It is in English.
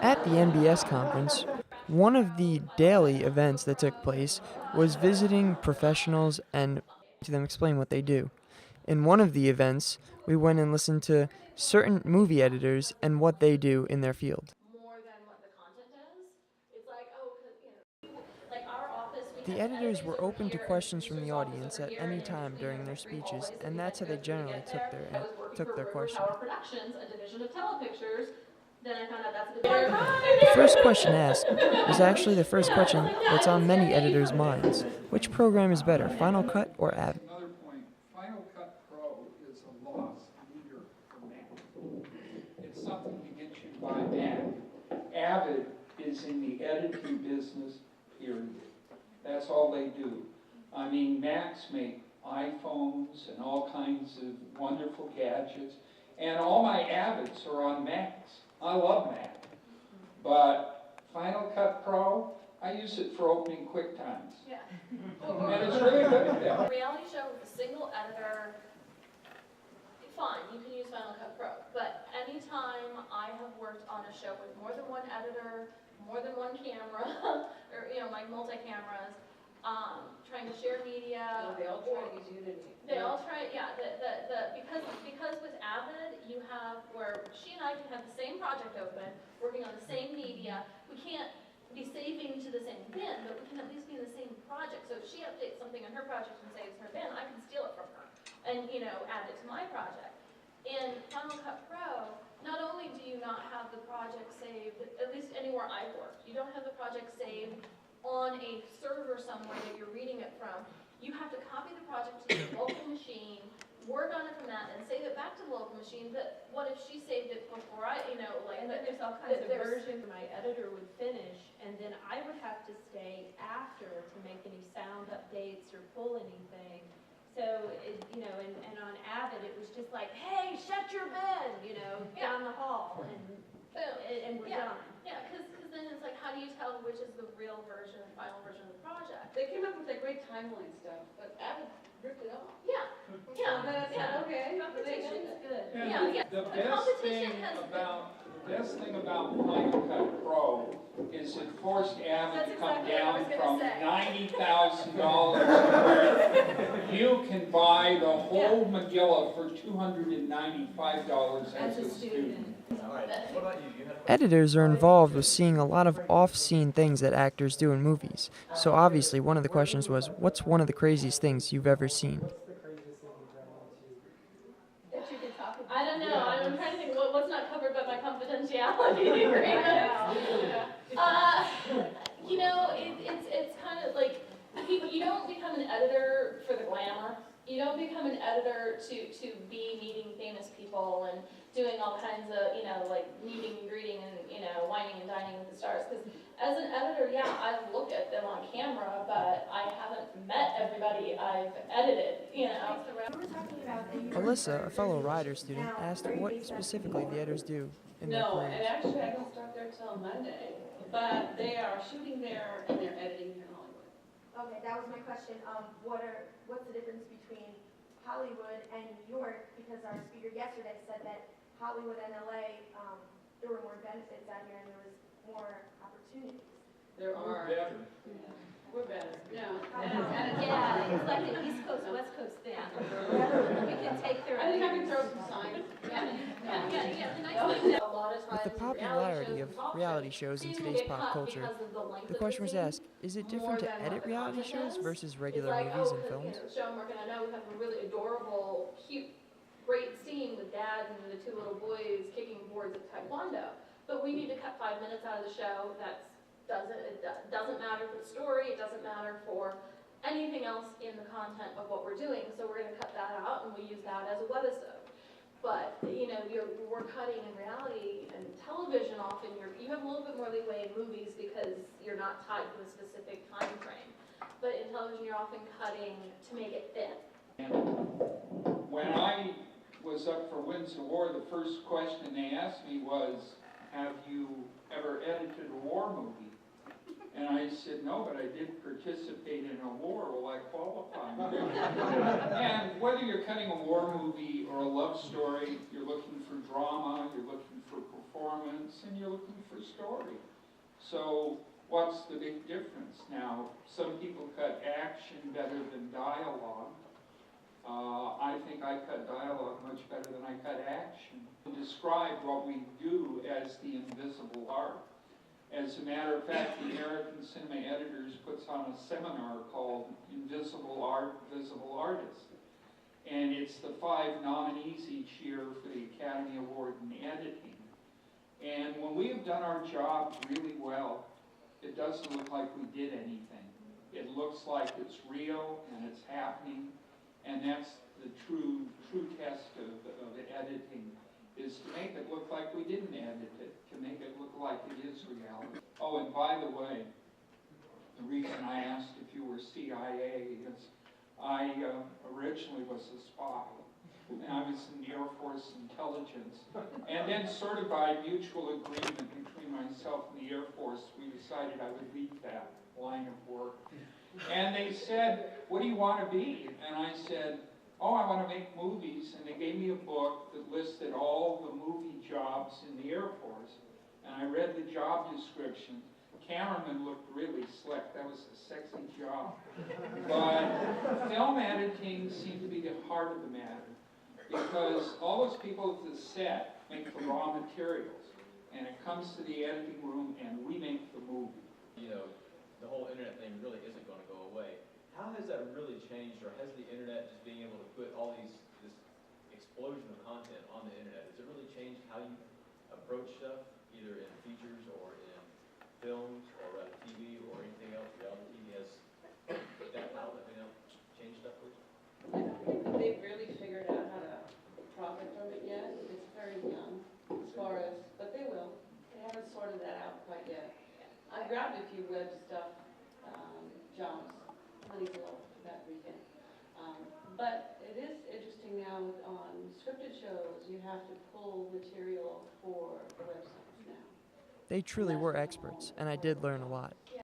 At the NBS conference, one of the daily events that took place was visiting professionals and to them explain what they do. In one of the events, we went and listened to certain movie editors and what they do in their field. The editors were open to questions from the audience at any time during their speeches, and that's how they generally took their questioning. The first question asked was actually the first question that's on many editors' minds. Which program is better, Final Cut or Avid? Another point, Final Cut Pro is a lost leader for Mac. It's something to get you by Mac. Avid is in the editing business, period. That's all they do. I mean, Macs make iPhones and all kinds of wonderful gadgets, and all my Avids are on Macs. I love Mac. But Final Cut Pro, I use it for opening QuickTimes. Yeah. And it's really good at that. A reality show with a single editor, fine, you can use Final Cut Pro. But anytime I have worked on a show with more than one editor, more than one camera, or like multi-cameras, trying to share media. They all try to use Unity. They all try, yeah. Because with Avid, you have where she and I can have the same project open, working on the same media. We can't be saving to the same bin, but we can at least be in the same project. So if she updates something on her project and saves her bin, I can steal it from her and add it to my project. In Final Cut Pro, not only do you not have the project saved, at least anywhere I've worked, you don't have the project saved on a server somewhere that you're reading it from. You have to copy the project to your local machine, work on it from that, and save it back to the local machine. But what if she saved it before And then there's all kinds of versions my editor would finish, and then I would have to stay after to make any sound updates or pull anything. So, and on Avid, it was just like, hey, shut your bin, down the hall, and we're done. Yeah, because then it's like, how do you tell which is the real version, final version of the project? They came up with that great timeline stuff, but Avid ripped it off. Yeah, Okay. Competition's good. Yeah. The The best competition thing has- about Final Cut Pro is it forced Avid That's to come exactly what I was down gonna from say. $90,000 where you can buy the whole Megillah for $295 as a student. Editors are involved with seeing a lot of off-scene things that actors do in movies. So obviously one of the questions was, what's one of the craziest things you've ever seen? I don't know. I'm trying to think what's not covered by my confidentiality agreement. It's kind of like you don't become an editor for the glamour. You don't become an editor to be meeting famous people and doing all kinds of like meeting and greeting and whining and dining with the stars. Because as an editor, yeah, I look at them on camera, but I haven't met everybody I've edited. Alyssa, a fellow writer student, asked what specifically the editors do in their No, careers. and actually I don't start there till Monday, but they are shooting there and they're editing here in Hollywood. Okay, that was my question. What's the difference between Hollywood and New York? Because our speaker yesterday said that Hollywood and LA, there were more benefits out here and there was more opportunities. There are. We're better. No. Yeah, it's like an East Coast, West Coast thing. We can take their. I think I can throw some signs. A lot of times With the popularity of reality shows in today's pop culture, the question was asked, is it different to edit reality shows versus regular movies and films? Show I'm working on now, we have a really adorable, cute, great scene with Dad and the two little boys kicking boards of Taekwondo. But we need to cut 5 minutes out of the show. It doesn't matter for the story. It doesn't matter for anything else in the content of what we're doing. So we're going to cut that out, and we use that as a webisode. But we're cutting in reality and television. Often you have a little bit more leeway in movies because you're not tied to a specific time frame. But in television, you're often cutting to make it fit. When I was up for Wins the War, the first question they asked me was, have you ever edited a war movie? And I said, no, but I did participate in a war. Will I qualify? And whether you're cutting a war movie or a love story, you're looking for drama, you're looking for performance, and you're looking for story. So what's the big difference now? Some people cut action better than dialogue. I think I cut dialogue much better than I cut action. Describe what we do as the invisible art. As a matter of fact, the American Cinema Editors puts on a seminar called Invisible Art, Visible Artist. And it's the 5 nominees each year for the Academy Award in editing. And when we have done our job really well, it doesn't look like we did anything. It looks like it's real and it's happening. And that's the true test of editing, is to make it look like we didn't edit it, to make it look like it is reality. Oh, and by the way, the reason I asked if you were CIA is I originally was a spy. I was in the Air Force Intelligence. And then sort of by mutual agreement between myself and the Air Force, we decided I would leave that line of work. And they said, what do you want to be? And I said, oh, I want to make movies. And they gave me a book that listed all the movie jobs in the Air Force. And I read the job description. Cameraman looked really slick. That was a sexy job. But film editing seemed to be the heart of the matter, because all those people at the set make the raw materials, and it comes to the editing room and we make the movie. You know, the whole internet thing really isn't going to go away. How has that really changed, or has the internet, just being able to put all this explosion of content on the internet, has it really changed how you approach stuff, either in features or in films or TV or anything else? Reality TV has that out, changed stuff for you? I don't think that they've really figured out how to profit from it yet. It's very young as far as, but they will. They haven't sorted that out quite yet. I grabbed a few web stuff, jobs, Honeywell that weekend. But it is interesting now on scripted shows, you have to pull material for the websites now. They truly were experts, and I did learn a lot.